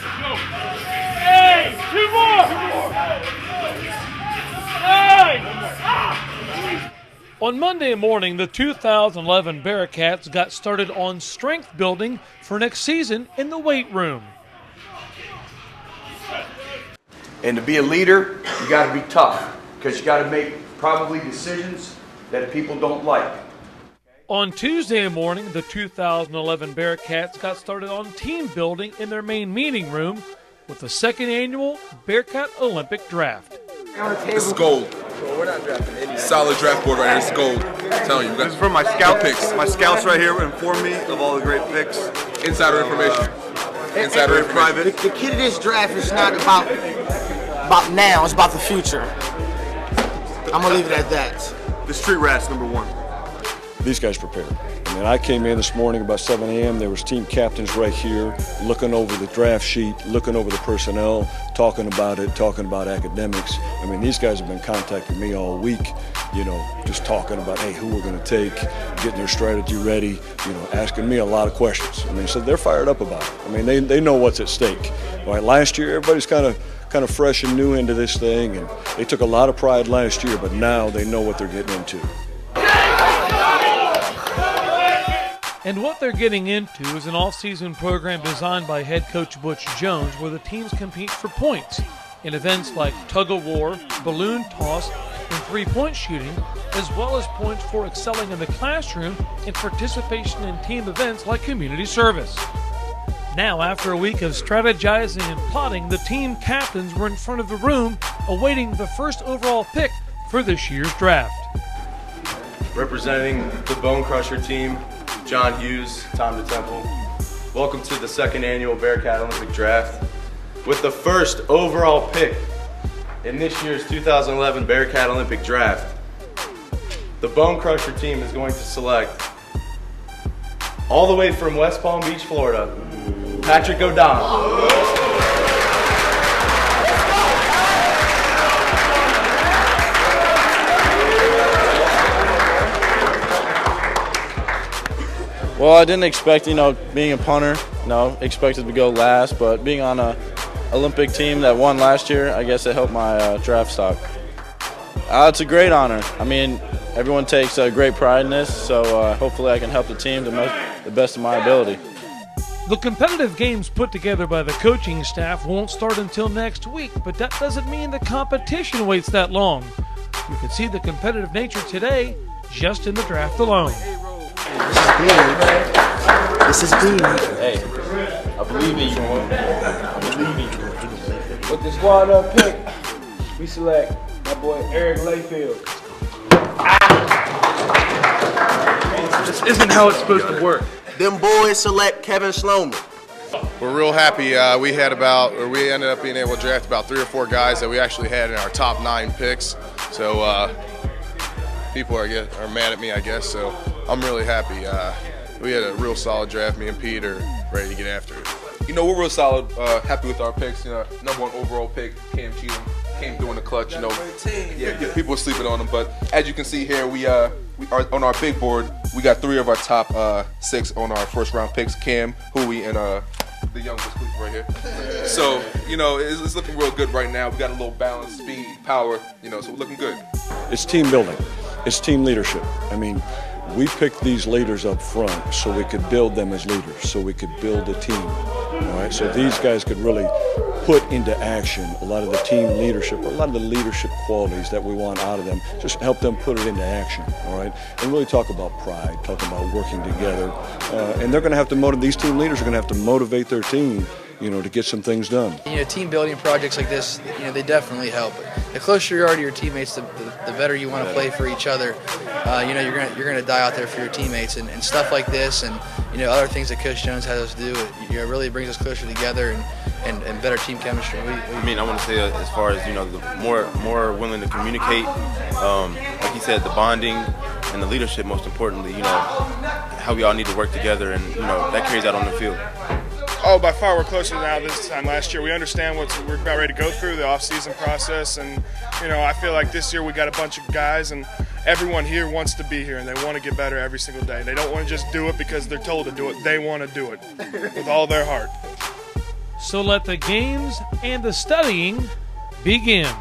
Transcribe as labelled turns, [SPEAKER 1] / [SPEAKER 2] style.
[SPEAKER 1] Hey, two more. On Monday morning, the 2011 Bearcats got started on strength building for next season in the weight room.
[SPEAKER 2] And to be a leader, you got to be tough because you got to make probably decisions that people don't like.
[SPEAKER 1] On Tuesday morning, the 2011 Bearcats got started on team building in their main meeting room with the second annual Bearcat Olympic Draft.
[SPEAKER 3] This is gold.
[SPEAKER 4] Well, we're not drafting any.
[SPEAKER 3] Solid draft board right here. It's gold. I'm telling you, we got
[SPEAKER 5] this is from my scout
[SPEAKER 3] picks.
[SPEAKER 5] My scouts right here inform me of all the great picks.
[SPEAKER 3] Insider information. Insider information.
[SPEAKER 5] Private.
[SPEAKER 4] The key to this draft is not about now. It's about the future. I'm gonna leave it at that.
[SPEAKER 5] The street rats #1.
[SPEAKER 6] These guys prepared. I mean, I came in this morning about 7 a.m. There was team captains right here looking over the draft sheet, looking over the personnel, talking about it, talking about academics. I mean, these guys have been contacting me all week, just talking about, hey, who we're going to take, getting their strategy ready, asking me a lot of questions. I mean, so they're fired up about it. I mean, they know what's at stake. All right, last year, everybody's kind of fresh and new into this thing, and they took a lot of pride last year, but now they know what they're getting into.
[SPEAKER 1] And what they're getting into is an off-season program designed by head coach Butch Jones where the teams compete for points in events like tug-of-war, balloon toss, and three-point shooting, as well as points for excelling in the classroom and participation in team events like community service. Now, after a week of strategizing and plotting, the team captains were in front of the room awaiting the first overall pick for this year's draft.
[SPEAKER 7] Representing the Bone Crusher team, John Hughes, Tom DeTemple. Welcome to the second annual Bearcat Olympic Draft. With the first overall pick in this year's 2011 Bearcat Olympic Draft, the Bone Crusher team is going to select, all the way from West Palm Beach, Florida, Patrick O'Donnell.
[SPEAKER 8] Well, I didn't expect, being a punter, expected to go last, but being on a Olympic team that won last year, I guess it helped my draft stock. It's a great honor. I mean, everyone takes great pride in this, so hopefully I can help the team to the best of my ability.
[SPEAKER 1] The competitive games put together by the coaching staff won't start until next week, but that doesn't mean the competition waits that long. You can see the competitive nature today just in the draft alone.
[SPEAKER 4] This is big.
[SPEAKER 8] Hey, I believe in you, boy. I believe in you.
[SPEAKER 9] With the squad up pick, we select my boy Eric Layfield. This isn't how it's supposed to work.
[SPEAKER 4] Them boys select Kevin Schloman.
[SPEAKER 3] We're real happy. We ended up being able to draft about 3 or 4 guys that we actually had in our top 9 picks. So people are mad at me, I guess. So I'm really happy. We had a real solid draft. Me and Pete are ready to get after it.
[SPEAKER 5] We're real solid, happy with our picks. #1 overall pick, Cam Cheatham, came through in the clutch. Yeah, people were sleeping on him, but as you can see here, we are on our big board. We got 3 of our top 6 on our first round picks: Cam, Huey, and the young Wisconsin right here. So it's looking real good right now. We got a little balance, speed, power. So we're looking good.
[SPEAKER 6] It's team building. It's team leadership. I mean, we picked these leaders up front so we could build them as leaders, so we could build a team. All right, so these guys could really put into action a lot of the team leadership, or a lot of the leadership qualities that we want out of them. Just help them put it into action. All right, and really talk about pride, talk about working together, and they're going to have to motivate. These team leaders are going to have to motivate their team, to get some things done.
[SPEAKER 10] Team building projects like this, they definitely help. The closer you are to your teammates, the better you want to play for each other. You're gonna die out there for your teammates, and stuff like this, and other things that Coach Jones has us do. It really brings us closer together and better team chemistry.
[SPEAKER 7] I want to say as far as the more willing to communicate, like he said, the bonding and the leadership. Most importantly, how we all need to work together, and that carries out on the field.
[SPEAKER 11] Oh, by far we're closer now this time last year. We understand what we're about ready to go through, the off-season process, and I feel like this year we got a bunch of guys, and everyone here wants to be here, and they want to get better every single day. They don't want to just do it because they're told to do it. They want to do it with all their heart.
[SPEAKER 1] So let the games and the studying begin.